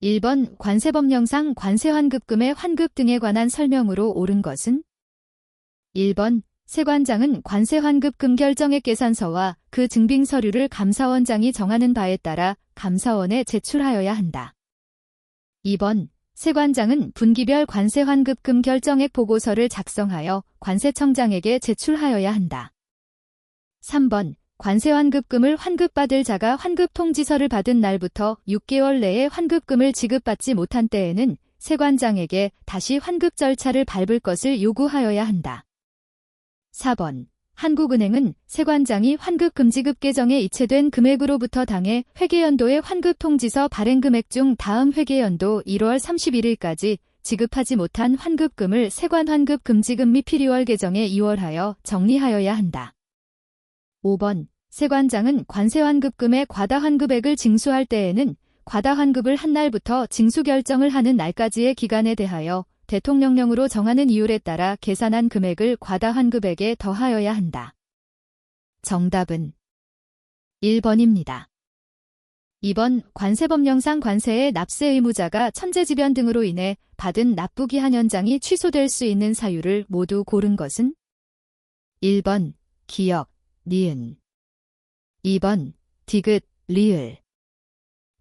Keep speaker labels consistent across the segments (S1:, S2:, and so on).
S1: 1번 관세법령상 관세환급금의 환급 등에 관한 설명으로 옳은 것은? 1번 세관장은 관세환급금 결정액 계산서와 그 증빙 서류를 감사원장이 정하는 바에 따라 감사원에 제출하여야 한다. 2번 세관장은 분기별 관세환급금 결정액 보고서를 작성하여 관세청장에게 제출하여야 한다. 3번 관세환급금을 환급받을 자가 환급통지서를 받은 날부터 6개월 내에 환급금을 지급받지 못한 때에는 세관장에게 다시 환급 절차를 밟을 것을 요구하여야 한다. 4번 한국은행은 세관장이 환급금지급 계정에 이체된 금액으로부터 당해 회계연도의 환급통지서 발행금액 중 다음 회계연도 1월 31일까지 지급하지 못한 환급금을 세관환급금지급 및 필요월 계정에 이월하여 정리하여야 한다. 5번 세관장은 관세환급금의 과다환급액을 징수할 때에는 과다환급을 한 날부터 징수 결정을 하는 날까지의 기간에 대하여 대통령령으로 정하는 이율에 따라 계산한 금액을 과다환급액에 더하여야 한다. 정답은 1번입니다. 2번 관세법령상 관세의 납세 의무자가 천재지변 등으로 인해 받은 납부기 한 현장이 취소될 수 있는 사유를 모두 고른 것은? 1번 기역, 니은 2번 디귿, 리을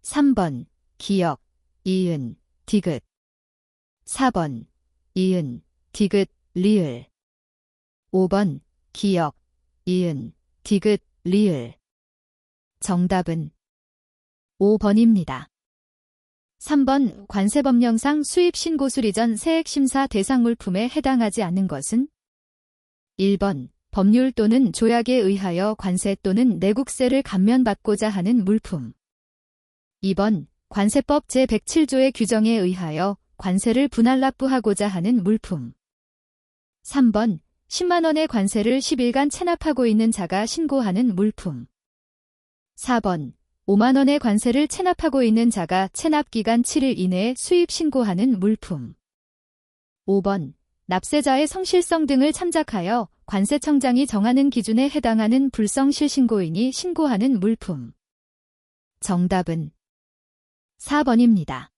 S1: 3번 기역, 이은, 디귿 4번 이은, 디귿, 리을 5번 기역, 이은, 디귿, 리을 정답은 5번입니다. 3번 관세법령상 수입신고술 이전 세액심사 대상 물품에 해당하지 않는 것은? 1번 법률 또는 조약에 의하여 관세 또는 내국세를 감면받고자 하는 물품 2번 관세법 제107조의 규정에 의하여 관세를 분할 납부하고자 하는 물품 3번 10만원의 관세를 10일간 체납하고 있는 자가 신고하는 물품 4번 5만원의 관세를 체납하고 있는 자가 체납기간 7일 이내에 수입 신고하는 물품 5번 납세자의 성실성 등을 참작하여 관세청장이 정하는 기준에 해당하는 불성실신고인이 신고하는 물품 정답은 4번입니다.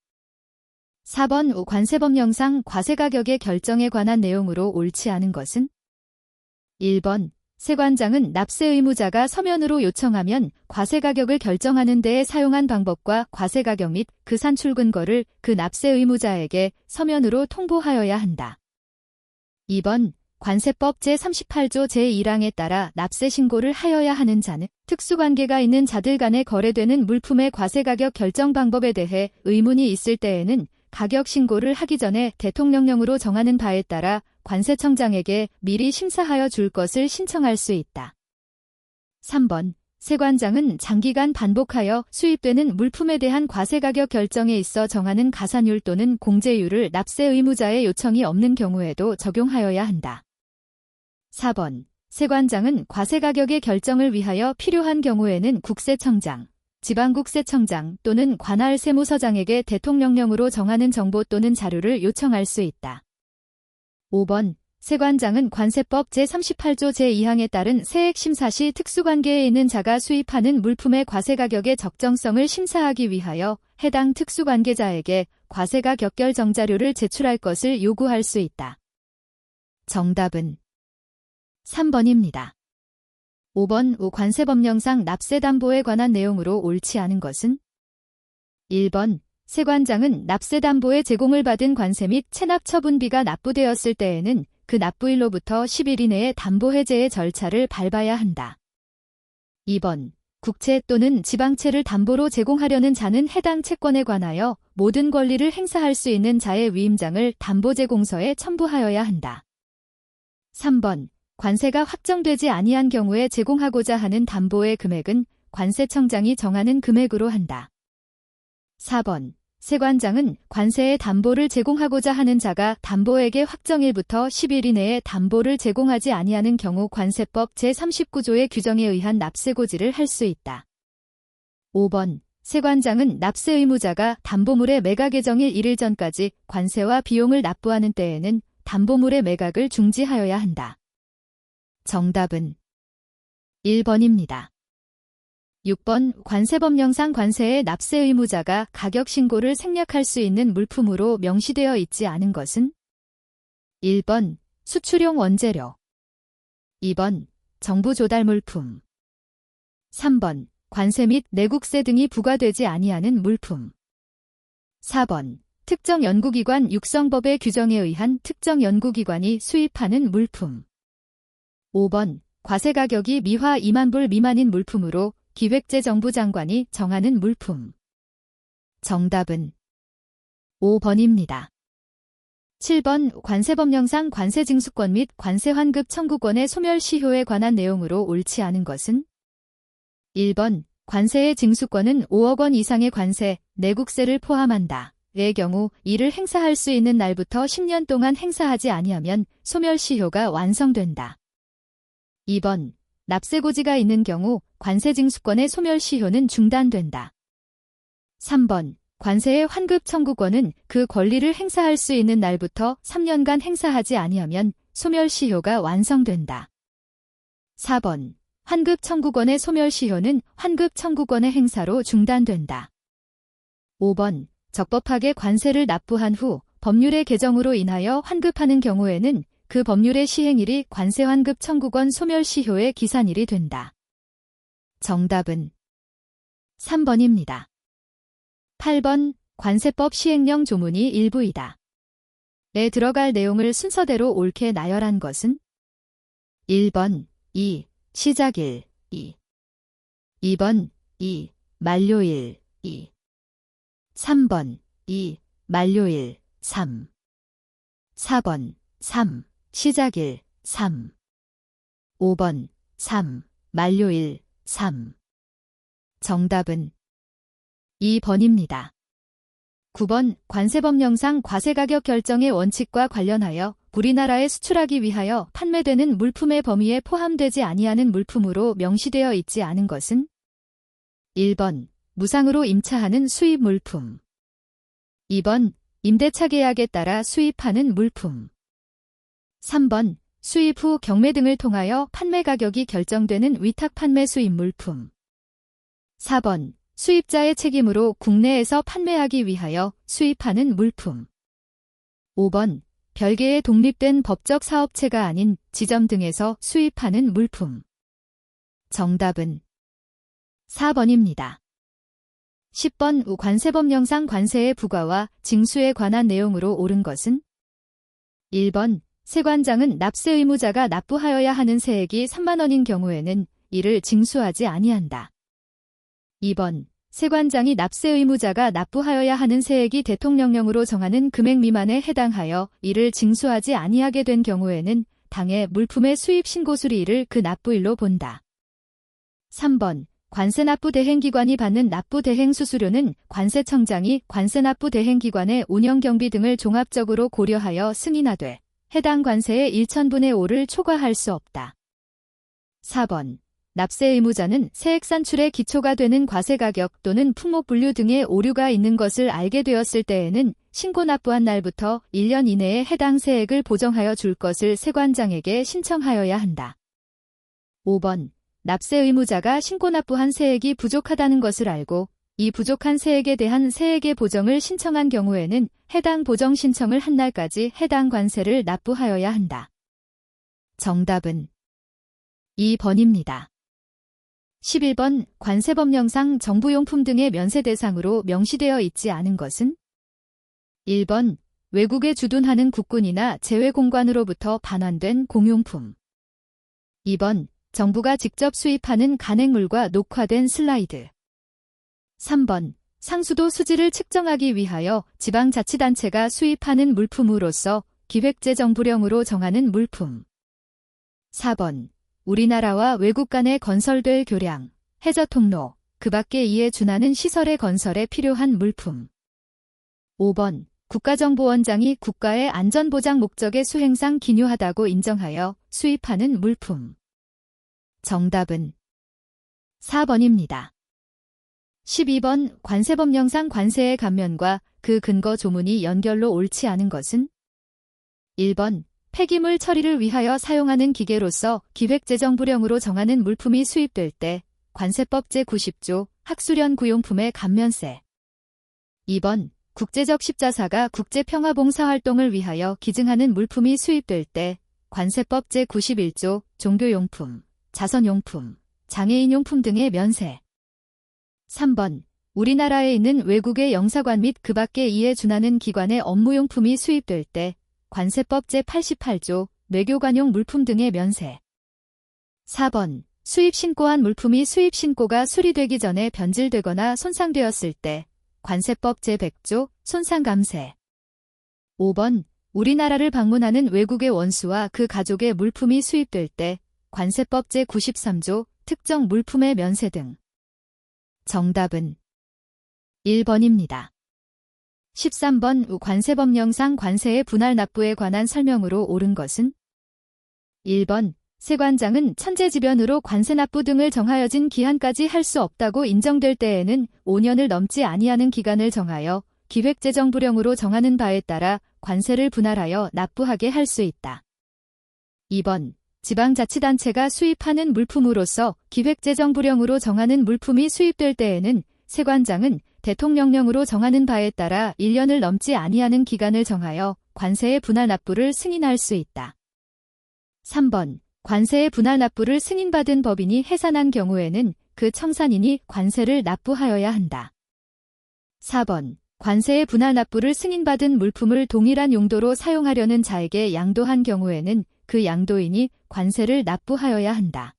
S1: 4번 관세법령상 과세가격의 결정에 관한 내용으로 옳지 않은 것은? 1번 세관장은 납세 의무자가 서면으로 요청하면 과세가격을 결정하는 데에 사용한 방법과 과세가격 및 그 산출 근거를 그 납세 의무자에게 서면으로 통보하여야 한다. 2번 관세법 제38조 제1항에 따라 납세 신고를 하여야 하는 자는 특수관계가 있는 자들 간에 거래되는 물품의 과세가격 결정 방법에 대해 의문이 있을 때에는 가격 신고를 하기 전에 대통령령으로 정하는 바에 따라 관세청장에게 미리 심사하여 줄 것을 신청할 수 있다. 3번 세관장은 장기간 반복하여 수입되는 물품에 대한 과세가격 결정에 있어 정하는 가산율 또는 공제율을 납세 의무자의 요청이 없는 경우에도 적용하여야 한다. 4번 세관장은 과세가격의 결정을 위하여 필요한 경우에는 국세청장, 지방국세청장 또는 관할 세무서장에게 대통령령으로 정하는 정보 또는 자료를 요청할 수 있다. 5번 세관장은 관세법 제38조 제2항에 따른 세액심사 시 특수관계에 있는 자가 수입하는 물품의 과세가격의 적정성을 심사하기 위하여 해당 특수관계자에게 과세가격 결정 자료를 제출할 것을 요구할 수 있다. 정답은 3번입니다. 5번 관세법령상 납세담보에 관한 내용으로 옳지 않은 것은? 1번 세관장은 납세담보의 제공을 받은 관세 및 체납처분비가 납부되었을 때에는 그 납부일로부터 10일 이내에 담보 해제의 절차를 밟아야 한다. 2번 국채 또는 지방채를 담보로 제공하려는 자는 해당 채권에 관하여 모든 권리를 행사할 수 있는 자의 위임장을 담보제공서에 첨부하여야 한다. 3번 관세가 확정되지 아니한 경우에 제공하고자 하는 담보의 금액은 관세청장이 정하는 금액으로 한다. 4번 세관장은 관세의 담보를 제공하고자 하는 자가 담보액의 확정일부터 10일 이내에 담보를 제공하지 아니하는 경우 관세법 제39조의 규정에 의한 납세고지를 할 수 있다. 5번 세관장은 납세 의무자가 담보물의 매각 예정일 1일 전까지 관세와 비용을 납부하는 때에는 담보물의 매각을 중지하여야 한다. 정답은 1번입니다. 6번 관세법령상 관세의 납세 의무자가 가격 신고를 생략할 수 있는 물품으로 명시되어 있지 않은 것은 1번 수출용 원재료 2번 정부 조달 물품 3번 관세 및 내국세 등이 부과되지 아니하는 물품 4번 특정 연구기관 육성법의 규정에 의한 특정 연구기관이 수입하는 물품 5번 과세 가격이 미화 2만 불 미만인 물품으로 기획재정부 장관이 정하는 물품. 정답은 5번입니다. 7번 관세법령상 관세징수권 및 관세환급 청구권의 소멸시효에 관한 내용으로 옳지 않은 것은 1번 관세의 징수권은 5억 원 이상의 관세, 내국세를 포함한다. 의 경우 이를 행사할 수 있는 날부터 10년 동안 행사하지 아니하면 소멸시효가 완성된다. 2번 납세고지가 있는 경우 관세징수권의 소멸시효는 중단된다. 3번 관세의 환급 청구권은 그 권리를 행사할 수 있는 날부터 3년간 행사하지 아니하면 소멸시효가 완성된다. 4번 환급 청구권의 소멸시효는 환급 청구권의 행사로 중단된다. 5번 적법하게 관세를 납부한 후 법률의 개정으로 인하여 환급하는 경우에는 그 법률의 시행일이 관세환급 청구권 소멸시효의 기산일이 된다. 정답은 3번입니다. 8번 관세법 시행령 조문이 일부이다. 에 들어갈 내용을 순서대로 옳게 나열한 것은 1번 2. 시작일 2. 2번 2. 만료일 2. 3번 2. 만료일 3. 4번 3. 시작일 3. 5번 3. 만료일 3. 정답은 2번입니다. 9번 관세법령상 과세가격 결정의 원칙과 관련하여 우리나라에 수출하기 위하여 판매되는 물품의 범위에 포함되지 아니하는 물품으로 명시되어 있지 않은 것은 1번 무상으로 임차하는 수입 물품 2번 임대차 계약에 따라 수입하는 물품 3번 수입 후 경매 등을 통하여 판매 가격이 결정되는 위탁 판매 수입 물품 4번 수입자의 책임으로 국내에서 판매하기 위하여 수입하는 물품 5번 별개의 독립된 법적 사업체가 아닌 지점 등에서 수입하는 물품 정답은 4번입니다. 10번 관세법령상 관세의 부과와 징수에 관한 내용으로 옳은 것은 1번 세관장은 납세 의무자가 납부하여야 하는 세액이 3만 원인 경우에는 이를 징수하지 아니한다. 2번 세관장이 납세 의무자가 납부하여야 하는 세액이 대통령령으로 정하는 금액 미만에 해당하여 이를 징수하지 아니하게 된 경우에는 당해 물품의 수입 신고수리일을 그 납부일로 본다. 3번 관세납부대행기관이 받는 납부대행수수료는 관세청장이 관세납부대행기관의 운영경비 등을 종합적으로 고려하여 승인하되 해당 관세의 1,000분의 5를 초과할 수 없다. 4번 납세 의무자는 세액 산출의 기초가 되는 과세가격 또는 품목분류 등의 오류가 있는 것을 알게 되었을 때에는 신고 납부한 날부터 1년 이내에 해당 세액을 보정하여 줄 것을 세관장에게 신청하여야 한다. 5번 납세 의무자가 신고 납부한 세액이 부족하다는 것을 알고 이 부족한 세액에 대한 세액의 보정을 신청한 경우에는 해당 보정 신청을 한 날까지 해당 관세를 납부하여야 한다. 정답은 2번입니다. 11번 관세법령상 정부용품 등의 면세 대상으로 명시되어 있지 않은 것은 1번 외국에 주둔하는 국군이나 제외공관으로부터 반환된 공용품 2번 정부가 직접 수입하는 간행물과 녹화된 슬라이드 3번 상수도 수지를 측정하기 위하여 지방자치단체가 수입하는 물품으로서 기획재정부령으로 정하는 물품 4번 우리나라와 외국 간에 건설될 교량, 해저통로, 그 밖에 이에 준하는 시설의 건설에 필요한 물품 5번 국가정보원장이 국가의 안전보장 목적의 수행상 기묘하다고 인정하여 수입하는 물품 정답은 4번입니다. 12번 관세법령상 관세의 감면과 그 근거 조문이 연결로 옳지 않은 것은 1번 폐기물 처리를 위하여 사용하는 기계로서 기획재정부령으로 정하는 물품이 수입될 때 관세법 제90조 학수련 구용품의 감면세. 2번 국제적 십자사가 국제평화봉사활동을 위하여 기증하는 물품이 수입될 때 관세법 제91조 종교용품, 자선용품, 장애인용품 등의 면세. 3번 우리나라에 있는 외국의 영사관 및 그 밖에 이에 준하는 기관의 업무용품이 수입될 때 관세법 제88조 외교관용 물품 등의 면세. 4번 수입 신고한 물품이 수입 신고가 수리되기 전에 변질되거나 손상되었을 때 관세법 제100조 손상감세. 5번 우리나라를 방문하는 외국의 원수와 그 가족의 물품이 수입될 때 관세법 제93조 특정 물품의 면세 등. 정답은 1번입니다. 13번 관세법령상 관세의 분할 납부에 관한 설명으로 옳은 것은 1번 세관장은 천재지변으로 관세 납부 등을 정하여진 기한까지 할 수 없다고 인정될 때에는 5년을 넘지 아니하는 기간을 정하여 기획재정부령으로 정하는 바에 따라 관세를 분할하여 납부하게 할 수 있다. 2번 지방자치단체가 수입하는 물품으로서 기획재정부령으로 정하는 물품이 수입될 때에는 세관장은 대통령령으로 정하는 바에 따라 1년을 넘지 아니하는 기간을 정하여 관세의 분할 납부를 승인할 수 있다. 3번 관세의 분할 납부를 승인받은 법인이 해산한 경우에는 그 청산인이 관세를 납부하여야 한다. 4번 관세의 분할 납부를 승인받은 물품을 동일한 용도로 사용하려는 자에게 양도한 경우에는 그 양도인이 관세를 납부하여야 한다.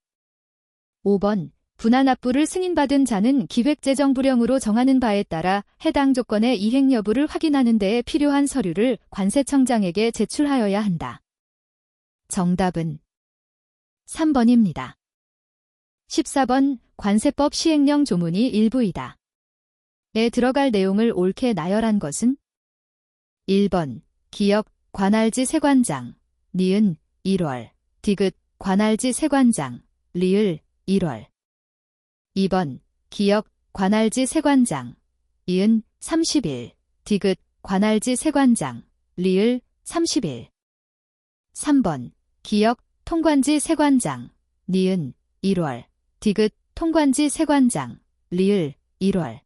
S1: 5번 분할 납부를 승인받은 자는 기획재정부령으로 정하는 바에 따라 해당 조건의 이행 여부를 확인하는 데에 필요한 서류를 관세청장에게 제출하여야 한다. 정답은 3번입니다. 14번 관세법 시행령 조문이 일부이다. 에 들어갈 내용을 옳게 나열한 것은 1번 기역 관할지 세관장 니은 1월 디귿 관할지 세관장 리을 1월 2번 기역 관할지 세관장 이은 30일 디귿 관할지 세관장 리을 30일 3번 기역 통관지 세관장 니은 1월 디귿 통관지 세관장 리을 1월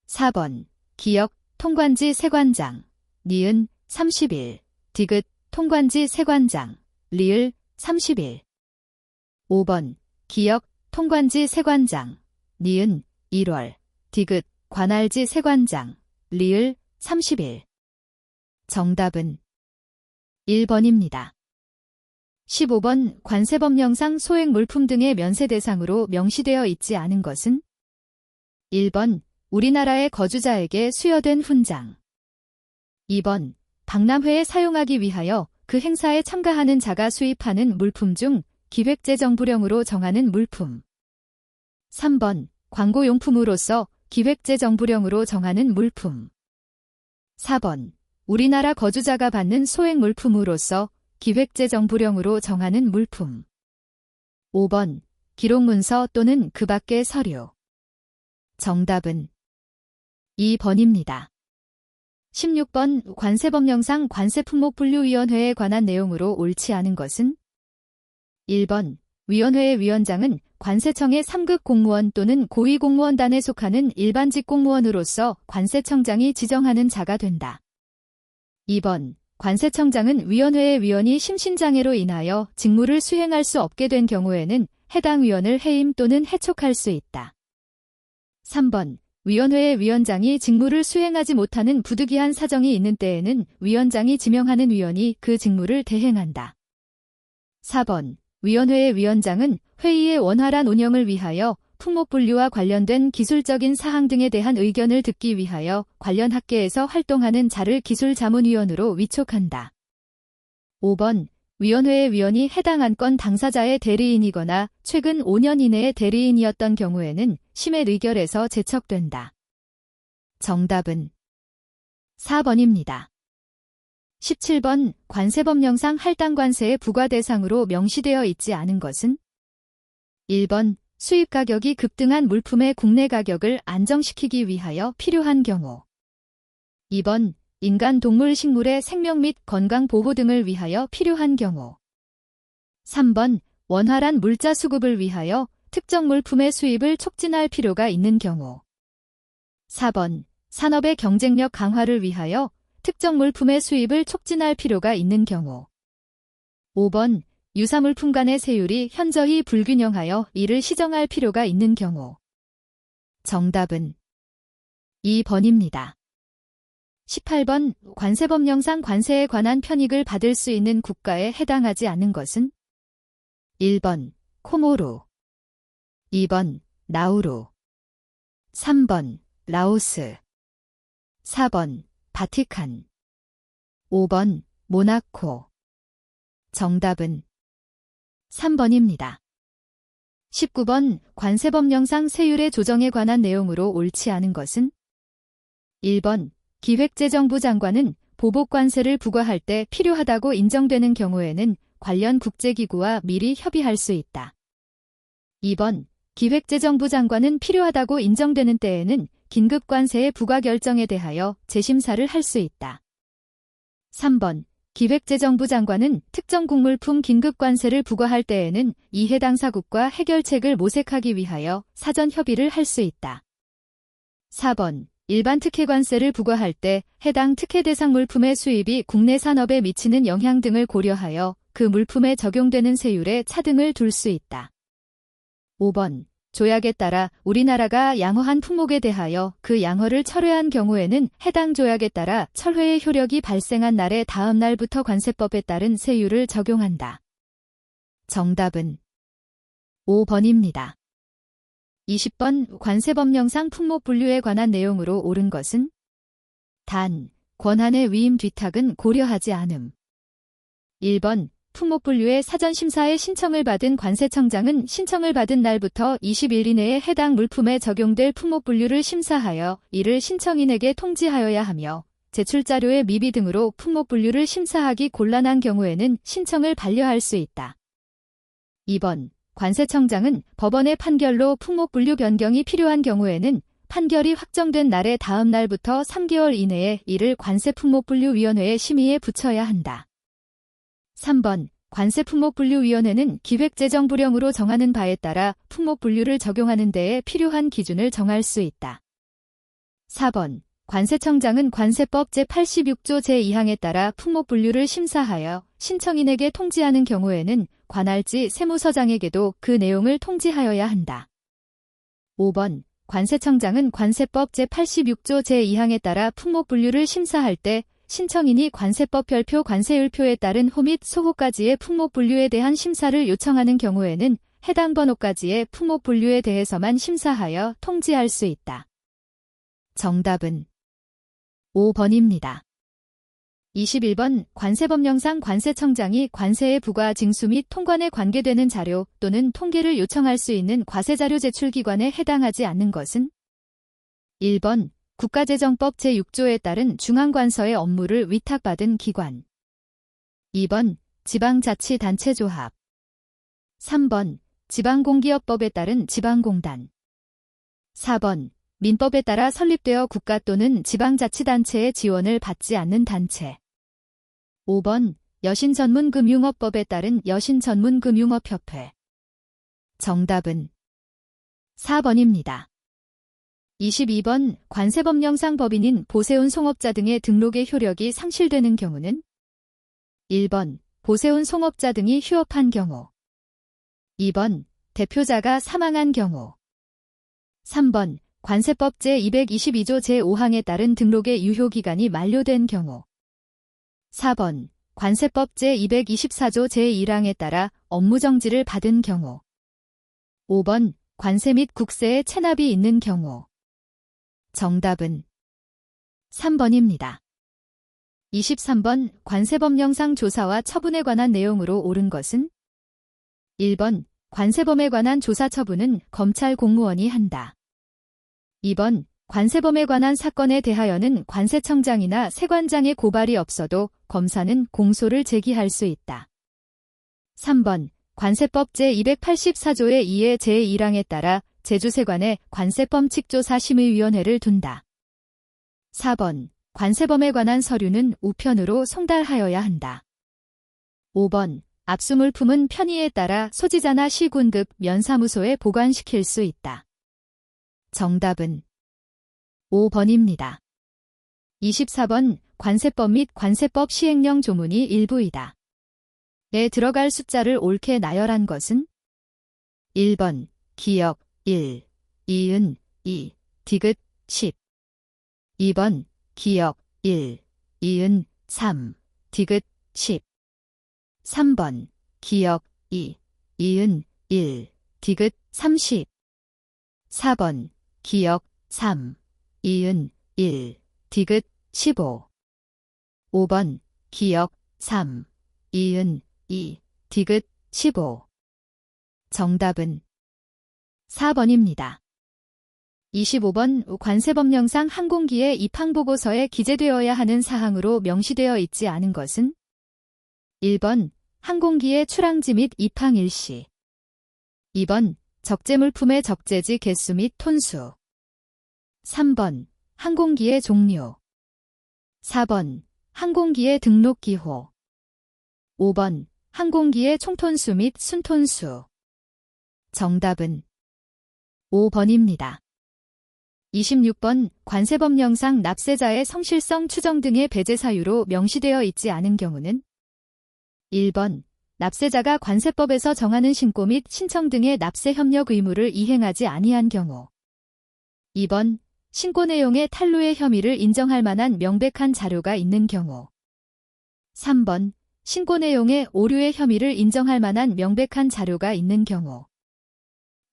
S1: 4번 기역 통관지 세관장 니은 30일 디귿 통관지 세관장 리을 30일 5번 기역 통관지 세관장 니은 1월 디귿 관할지 세관장 리을 30일. 정답은 1번입니다. 15번 관세법령상 소액 물품 등의 면세 대상으로 명시되어 있지 않은 것은 1번 우리나라의 거주자에게 수여된 훈장 2번 박람회에 사용하기 위하여 그 행사에 참가하는 자가 수입하는 물품 중 기획재정부령으로 정하는 물품 3번 광고용품으로서 기획재정부령으로 정하는 물품 4번 우리나라 거주자가 받는 소액 물품으로서 기획재정부령으로 정하는 물품 5번 기록문서 또는 그 밖의 서류. 정답은 2번입니다. 16번 관세법령상 관세품목분류위원회에 관한 내용으로 옳지 않은 것은 1번 위원회의 위원장은 관세청의 3급 공무원 또는 고위공무원단에 속하는 일반직 공무원으로서 관세청장이 지정하는 자가 된다. 2번 관세청장은 위원회의 위원이 심신장애로 인하여 직무를 수행할 수 없게 된 경우에는 해당 위원을 해임 또는 해촉할 수 있다. 3번 위원회의 위원장이 직무를 수행하지 못하는 부득이한 사정이 있는 때에는 위원장이 지명하는 위원이 그 직무를 대행한다. 4번 위원회의 위원장은 회의의 원활한 운영을 위하여 품목분류와 관련된 기술적인 사항 등에 대한 의견을 듣기 위하여 관련 학계에서 활동하는 자를 기술자문위원으로 위촉한다. 5번 위원회의 위원이 해당 안건 당사자의 대리인이거나 최근 5년 이내의 대리인이었던 경우에는 심의 의결에서 제척된다. 정답은 4번입니다. 17번 관세법령상 할당관세의 부과 대상으로 명시되어 있지 않은 것은 1번 수입 가격이 급등한 물품의 국내 가격을 안정시키기 위하여 필요한 경우 2번 인간, 동물, 식물의 생명 및 건강 보호 등을 위하여 필요한 경우 3번 원활한 물자 수급을 위하여 특정 물품의 수입을 촉진할 필요가 있는 경우. 4번. 산업의 경쟁력 강화를 위하여 특정 물품의 수입을 촉진할 필요가 있는 경우. 5번. 유사물품 간의 세율이 현저히 불균형하여 이를 시정할 필요가 있는 경우. 정답은 2번입니다. 18번. 관세법령상 관세에 관한 편익을 받을 수 있는 국가에 해당하지 않은 것은? 1번. 코모로 2번. 나우루 3번. 라오스 4번. 바티칸 5번. 모나코 정답은 3번입니다. 19번. 관세법령상 세율의 조정에 관한 내용으로 옳지 않은 것은? 1번. 기획재정부 장관은 보복관세를 부과할 때 필요하다고 인정되는 경우에는 관련 국제기구와 미리 협의할 수 있다. 2번. 기획재정부 장관은 필요하다고 인정되는 때에는 긴급관세의 부과 결정에 대하여 재심사를 할 수 있다. 3번. 기획재정부 장관은 특정 곡물품 긴급관세를 부과할 때에는 이해 당사국과 해결책을 모색하기 위하여 사전 협의를 할 수 있다. 4번. 일반 특혜관세를 부과할 때 해당 특혜 대상 물품의 수입이 국내 산업에 미치는 영향 등을 고려하여 그 물품에 적용되는 세율에 차등을 둘 수 있다. 5번. 조약에 따라 우리나라가 양허한 품목에 대하여 그 양허를 철회한 경우에는 해당 조약에 따라 철회의 효력이 발생한 날의 다음 날부터 관세법에 따른 세율을 적용한다. 정답은 5번입니다. 20번. 관세법령상 품목 분류에 관한 내용으로 옳은 것은? 단. 권한의 위임 뒤탁은 고려하지 않음. 1번. 품목 분류의 사전 심사에 신청을 받은 관세청장은 신청을 받은 날부터 20일 이내에 해당 물품에 적용될 품목 분류를 심사하여 이를 신청인에게 통지하여야 하며 제출 자료의 미비 등으로 품목 분류를 심사하기 곤란한 경우에는 신청을 반려할 수 있다. 2번. 관세청장은 법원의 판결로 품목 분류 변경이 필요한 경우에는 판결이 확정된 날의 다음 날부터 3개월 이내에 이를 관세품목분류위원회의 심의에 붙여야 한다. 3번. 관세품목분류위원회는 기획재정부령으로 정하는 바에 따라 품목분류를 적용하는 데에 필요한 기준을 정할 수 있다. 4번. 관세청장은 관세법 제86조 제2항에 따라 품목분류를 심사하여 신청인에게 통지하는 경우에는 관할지 세무서장에게도 그 내용을 통지하여야 한다. 5번. 관세청장은 관세법 제86조 제2항에 따라 품목분류를 심사할 때 신청인이 관세법 별표 관세율표에 따른 호 및 소호까지의 품목분류에 대한 심사를 요청하는 경우에는 해당 번호까지의 품목분류에 대해서만 심사하여 통지할 수 있다. 정답은 5번입니다. 21번. 관세법령상 관세청장이 관세의 부과 징수 및 통관에 관계되는 자료 또는 통계를 요청할 수 있는 과세자료 제출기관에 해당하지 않는 것은? 1번. 국가재정법 제6조에 따른 중앙관서의 업무를 위탁받은 기관. 2번. 지방자치단체조합. 3번. 지방공기업법에 따른 지방공단. 4번. 민법에 따라 설립되어 국가 또는 지방자치단체의 지원을 받지 않는 단체. 5번. 여신전문금융업법에 따른 여신전문금융업협회. 정답은 4번입니다. 22번. 관세법령상 법인인 보세운 송업자 등의 등록의 효력이 상실되는 경우는? 1번. 보세운 송업자 등이 휴업한 경우. 2번. 대표자가 사망한 경우. 3번. 관세법 제222조 제5항에 따른 등록의 유효기간이 만료된 경우. 4번. 관세법 제224조 제1항에 따라 업무정지를 받은 경우. 5번. 관세 및 국세에 체납이 있는 경우. 정답은 3번입니다. 23번. 관세법령상 조사와 처분에 관한 내용으로 옳은 것은? 1번. 관세범에 관한 조사 처분은 검찰 공무원이 한다. 2번. 관세범에 관한 사건에 대하여는 관세청장이나 세관장의 고발이 없어도 검사는 공소를 제기할 수 있다. 3번. 관세법 제284조의 2의 제1항에 따라 제주세관에 관세범칙조사심의위원회를 둔다. 4번. 관세범에 관한 서류는 우편으로 송달하여야 한다. 5번. 압수물품은 편의에 따라 소지자나 시군급 면사무소에 보관시킬 수 있다. 정답은 5번입니다. 24번 관세법 및 관세법 시행령 조문이 일부이다. 에 들어갈 숫자를 옳게 나열한 것은 1번 기역 1, 이은 2, 디귿 10 2번 기역 1, 이은 3, 디귿 10 3번 기역 2, 이은 1, 디귿 30 4번 기역 3, 이은 1, 디귿 15 5번 기역 3, 이은 2, 디귿 15 정답은 4번입니다. 25번 관세법령상 항공기의 입항보고서에 기재되어야 하는 사항으로 명시되어 있지 않은 것은 1번 항공기의 출항지 및 입항 일시 2번 적재물품의 적재지 개수 및 톤수 3번 항공기의 종류 4번 항공기의 등록 기호 5번 항공기의 총톤수 및 순톤수 정답은 5번입니다. 26번 관세법령상 납세자의 성실성 추정 등의 배제 사유로 명시되어 있지 않은 경우는 1번 납세자가 관세법에서 정하는 신고 및 신청 등의 납세 협력 의무를 이행하지 아니한 경우 2번 신고 내용의 탈루의 혐의를 인정할 만한 명백한 자료가 있는 경우 3번 신고 내용의 오류의 혐의를 인정할 만한 명백한 자료가 있는 경우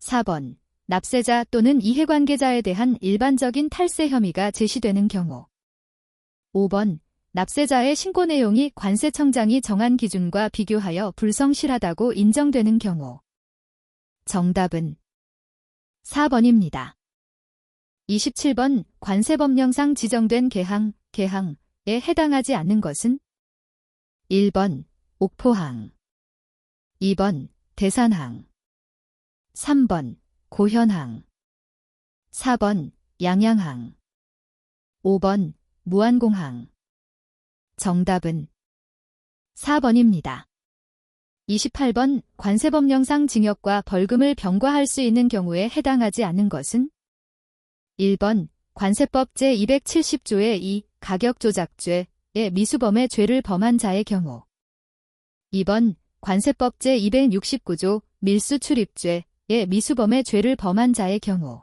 S1: 4번 납세자 또는 이해관계자에 대한 일반적인 탈세 혐의가 제시되는 경우 5번 납세자의 신고 내용이 관세청장이 정한 기준과 비교하여 불성실하다고 인정되는 경우 정답은 4번입니다. 27번 관세법령상 지정된 계항에 해당하지 않는 것은 1번 옥포항 2번 대산항 3번 고현항 4번 양양항 5번 무안공항 정답은 4번입니다. 28번 관세법령상 징역과 벌금을 병과할 수 있는 경우에 해당하지 않는 것은 1번 관세법 제270조의 2 가격조작죄의 미수범의 죄를 범한 자의 경우 2번 관세법 제269조 밀수출입죄의 미수범의 죄를 범한 자의 경우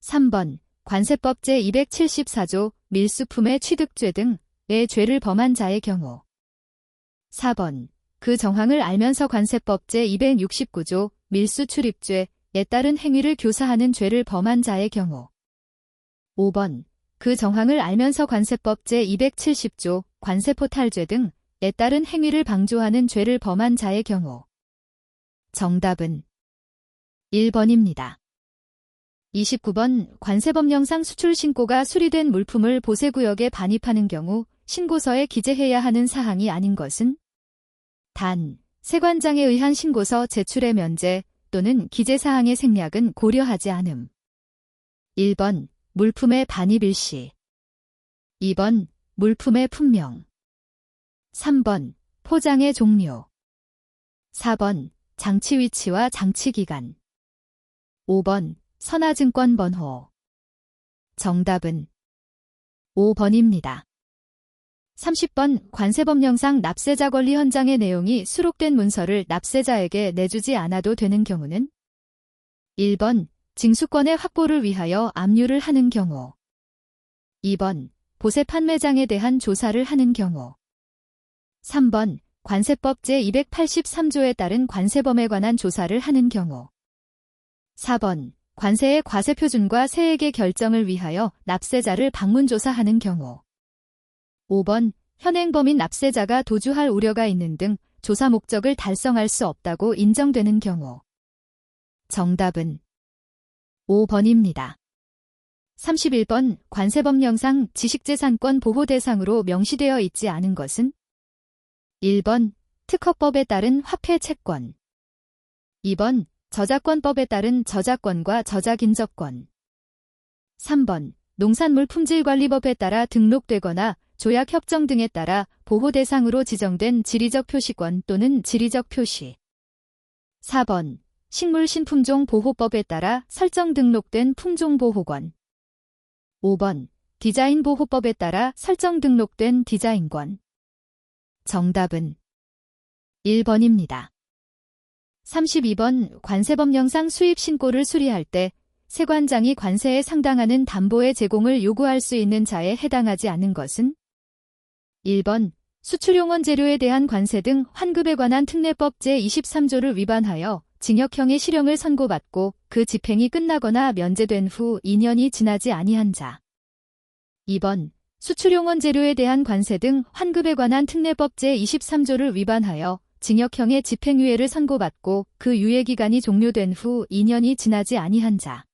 S1: 3번 관세법 제274조 밀수품의 취득죄 등의 죄를 범한 자의 경우 4번 그 정황을 알면서 관세법 제269조 밀수출입죄에 따른 행위를 교사하는 죄를 범한 자의 경우 5번 그 정황을 알면서 관세법 제270조 관세포탈죄 등에 따른 행위를 방조하는 죄를 범한 자의 경우 정답은 1번입니다. 29번 관세법령상 수출신고가 수리된 물품을 보세구역에 반입하는 경우 신고서에 기재해야 하는 사항이 아닌 것은 단, 세관장에 의한 신고서 제출의 면제 또는 기재사항의 생략은 고려하지 않음. 1번 물품의 반입 일시 2번 물품의 품명 3번 포장의 종류 4번 장치 위치와 장치 기간 5번 선화증권 번호 정답은 5번입니다. 30번 관세법령상 납세자 권리 현장의 내용이 수록된 문서를 납세자에게 내주지 않아도 되는 경우는 1번 징수권의 확보를 위하여 압류를 하는 경우 2번 보세 판매장에 대한 조사를 하는 경우 3번 관세법 제283조에 따른 관세범에 관한 조사를 하는 경우 4번 관세의 과세표준과 세액의 결정을 위하여 납세자를 방문조사하는 경우 5번 현행범인 납세자가 도주할 우려가 있는 등 조사 목적을 달성할 수 없다고 인정되는 경우 정답은 5번입니다. 31번 관세법령상 지식재산권 보호 대상으로 명시되어 있지 않은 것은 1번 특허법에 따른 화폐 채권 2번 저작권법에 따른 저작권과 저작인접권 3번 농산물 품질관리법에 따라 등록되거나 조약 협정 등에 따라 보호 대상으로 지정된 지리적 표시권 또는 지리적 표시. 4번 식물신품종 보호법에 따라 설정 등록된 품종보호권. 5번 디자인 보호법에 따라 설정 등록된 디자인권. 정답은 1번입니다. 32번 관세법령상 수입 신고를 수리할 때 세관장이 관세에 상당하는 담보의 제공을 요구할 수 있는 자에 해당하지 않는 것은 1번 수출용원 재료에 대한 관세 등 환급에 관한 특례법 제23조를 위반하여 징역형의 실형을 선고받고 그 집행이 끝나거나 면제된 후 2년이 지나지 아니한 자. 2번 수출용원 재료에 대한 관세 등 환급에 관한 특례법 제23조를 위반하여 징역형의 집행유예를 선고받고 그 유예기간이 종료된 후 2년이 지나지 아니한 자.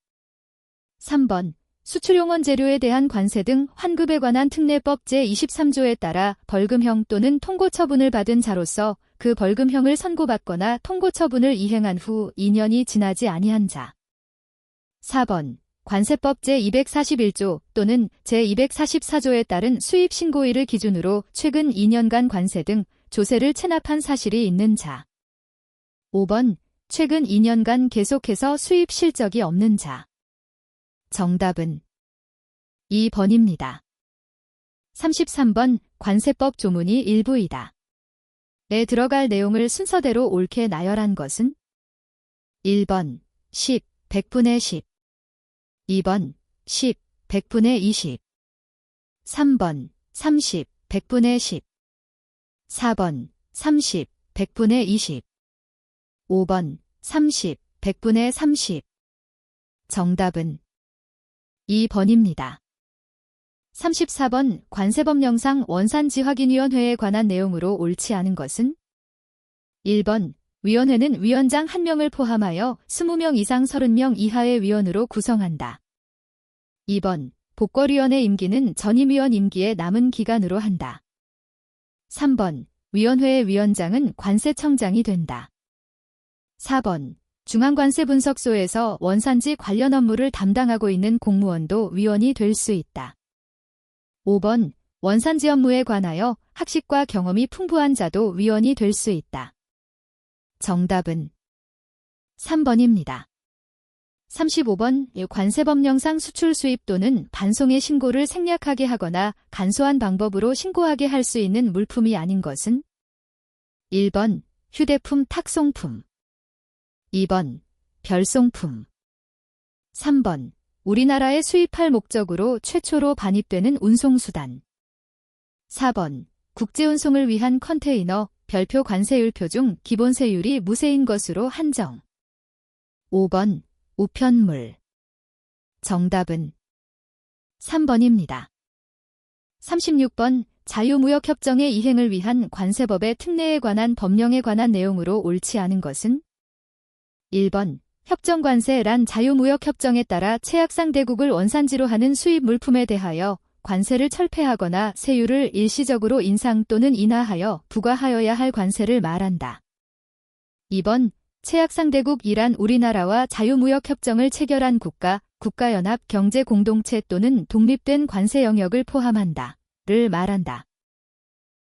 S1: 3번 수출용원 재료에 대한 관세 등 환급에 관한 특례법 제23조에 따라 벌금형 또는 통고처분을 받은 자로서 그 벌금형을 선고받거나 통고처분을 이행한 후 2년이 지나지 아니한 자. 4번 관세법 제241조 또는 제244조에 따른 수입신고일을 기준으로 최근 2년간 관세 등 조세를 체납한 사실이 있는 자. 5번 최근 2년간 계속해서 수입 실적이 없는 자. 정답은 2번입니다. 33번 관세법 조문이 일부이다. 에 들어갈 내용을 순서대로 옳게 나열한 것은 1번 10, 100분의 10 2번 10, 100분의 20 3번 30, 100분의 10 4번 30, 100분의 20 5번 30, 100분의 30 정답은 2번입니다. 34번 관세법령상 원산지확인위원회에 관한 내용으로 옳지 않은 것은 1번 위원회는 위원장 1명을 포함하여 20명 이상 30명 이하의 위원으로 구성한다. 2번 복권위원회 임기는 전임위원 임기의 남은 기간으로 한다. 3번 위원회의 위원장은 관세청장이 된다. 4번 중앙관세분석소에서 원산지 관련 업무를 담당하고 있는 공무원도 위원이 될 수 있다. 5번 원산지 업무에 관하여 학식과 경험이 풍부한 자도 위원이 될 수 있다. 정답은 3번입니다. 35번 관세법령상 수출 수입 또는 반송의 신고를 생략하게 하거나 간소한 방법으로 신고하게 할 수 있는 물품이 아닌 것은 1번 휴대품 탁송품 2번 별송품 3번 우리나라에 수입할 목적으로 최초로 반입되는 운송수단 4번 국제운송을 위한 컨테이너 별표 관세율표 중 기본세율이 무세인 것으로 한정 5번 우편물 정답은 3번입니다. 36번 자유무역협정의 이행을 위한 관세법의 특례에 관한 법령에 관한 내용으로 옳지 않은 것은 1번 협정관세란 자유무역협정에 따라 최약상대국을 원산지로 하는 수입 물품에 대하여 관세를 철폐하거나 세율을 일시적으로 인상 또는 인하하여 부과하여야 할 관세를 말한다. 2번 최약상대국이란 우리나라와 자유무역협정을 체결한 국가, 국가연합 경제공동체 또는 독립된 관세 영역을 포함한다. 를 말한다.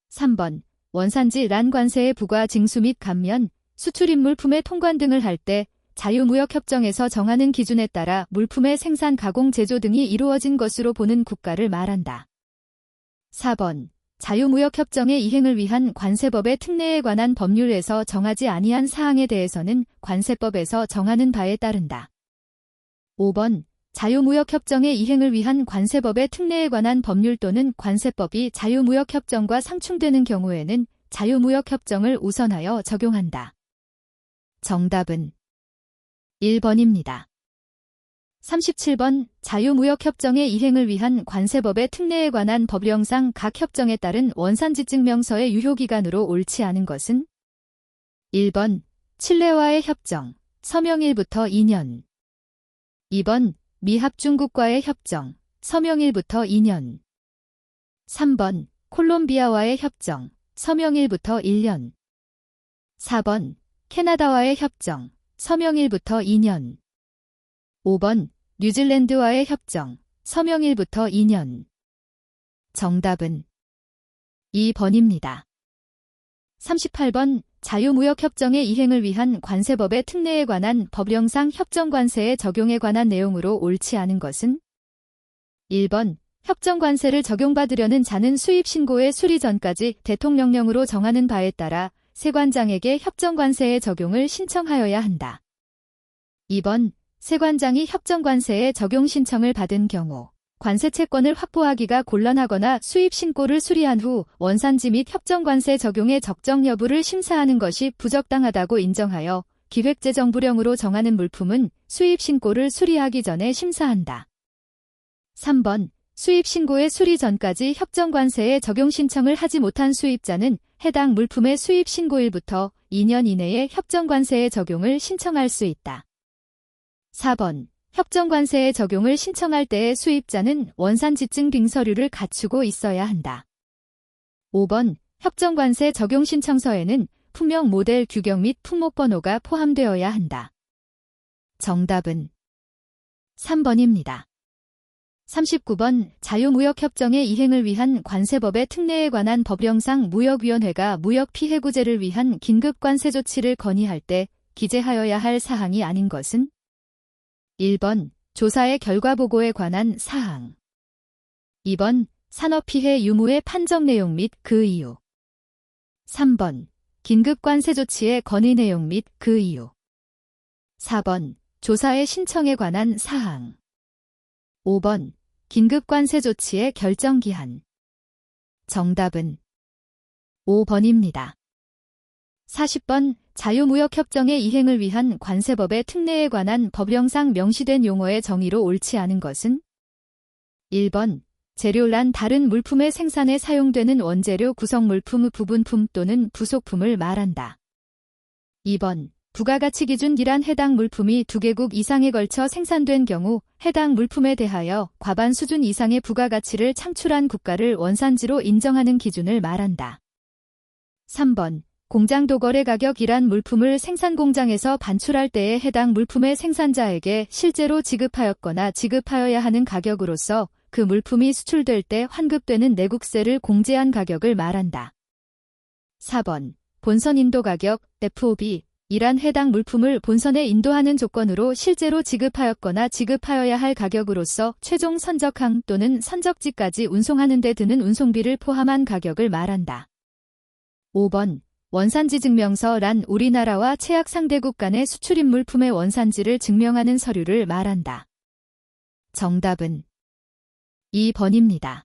S1: 3번 원산지란 관세의 부과 징수 및 감면, 수출입 물품의 통관 등을 할 때 자유무역협정에서 정하는 기준에 따라 물품의 생산, 가공, 제조 등이 이루어진 것으로 보는 국가를 말한다. 4번 자유무역협정의 이행을 위한 관세법의 특례에 관한 법률에서 정하지 아니한 사항에 대해서는 관세법에서 정하는 바에 따른다. 5번 자유무역협정의 이행을 위한 관세법의 특례에 관한 법률 또는 관세법이 자유무역협정과 상충되는 경우에는 자유무역협정을 우선하여 적용한다. 정답은 1번입니다. 37번 자유무역협정의 이행을 위한 관세법의 특례에 관한 법령상 각 협정에 따른 원산지증명서의 유효기간으로 옳지 않은 것은 1번 칠레와의 협정, 서명일부터 2년 2번 미합중국과의 협정, 서명일부터 2년 3번 콜롬비아와의 협정, 서명일부터 1년 4번 캐나다와의 협정, 서명일부터 2년 5번 뉴질랜드와의 협정, 서명일부터 2년 정답은 2번입니다. 38번 자유무역협정의 이행을 위한 관세법의 특례에 관한 법령상 협정관세의 적용에 관한 내용으로 옳지 않은 것은 1번 협정관세를 적용받으려는 자는 수입신고의 수리 전까지 대통령령으로 정하는 바에 따라 세관장에게 협정관세의 적용을 신청하여야 한다. 2번 세관장이 협정관세의 적용 신청을 받은 경우 관세채권을 확보하기가 곤란하거나 수입신고를 수리한 후 원산지 및 협정관세 적용의 적정 여부를 심사하는 것이 부적당하다고 인정하여 기획재정부령으로 정하는 물품은 수입신고를 수리하기 전에 심사한다. 3번 수입신고의 수리 전까지 협정관세의 적용 신청을 하지 못한 수입자는 해당 물품의 수입신고일부터 2년 이내에 협정관세의 적용을 신청할 수 있다. 4번 협정관세의 적용을 신청할 때의 수입자는 원산지증 빙서류를 갖추고 있어야 한다. 5번 협정관세 적용 신청서에는 품명 모델 규격 및 품목번호가 포함되어야 한다. 정답은 3번입니다. 39번 자유무역협정의 이행을 위한 관세법의 특례에 관한 법령상 무역위원회가 무역피해구제를 위한 긴급관세 조치를 건의할 때 기재하여야 할 사항이 아닌 것은 1번 조사의 결과보고에 관한 사항 2번 산업피해 유무의 판정 내용 및 그 이유 3번 긴급관세 조치의 건의 내용 및 그 이유 4번 조사의 신청에 관한 사항 5번 긴급관세 조치의 결정기한 정답은 5번입니다. 40번 자유무역협정의 이행을 위한 관세법의 특례에 관한 법령상 명시된 용어의 정의로 옳지 않은 것은 1번 재료란 다른 물품의 생산에 사용되는 원재료 구성물품 부분품 또는 부속품을 말한다. 2번 부가가치 기준이란 해당 물품이 2개국 이상에 걸쳐 생산된 경우 해당 물품에 대하여 과반 수준 이상의 부가가치를 창출한 국가를 원산지로 인정하는 기준을 말한다. 3번 공장도거래 가격이란 물품을 생산공장에서 반출할 때에 해당 물품의 생산자에게 실제로 지급하였거나 지급하여야 하는 가격으로서 그 물품이 수출될 때 환급되는 내국세를 공제한 가격을 말한다. 4번 본선 인도 가격, FOB 이란 해당 물품을 본선에 인도하는 조건으로 실제로 지급하였거나 지급하여야 할 가격으로서 최종 선적항 또는 선적지까지 운송하는 데 드는 운송비를 포함한 가격을 말한다. 5번 원산지 증명서란 우리나라와 최악 상대국 간의 수출입 물품의 원산지를 증명하는 서류를 말한다. 정답은 2번입니다.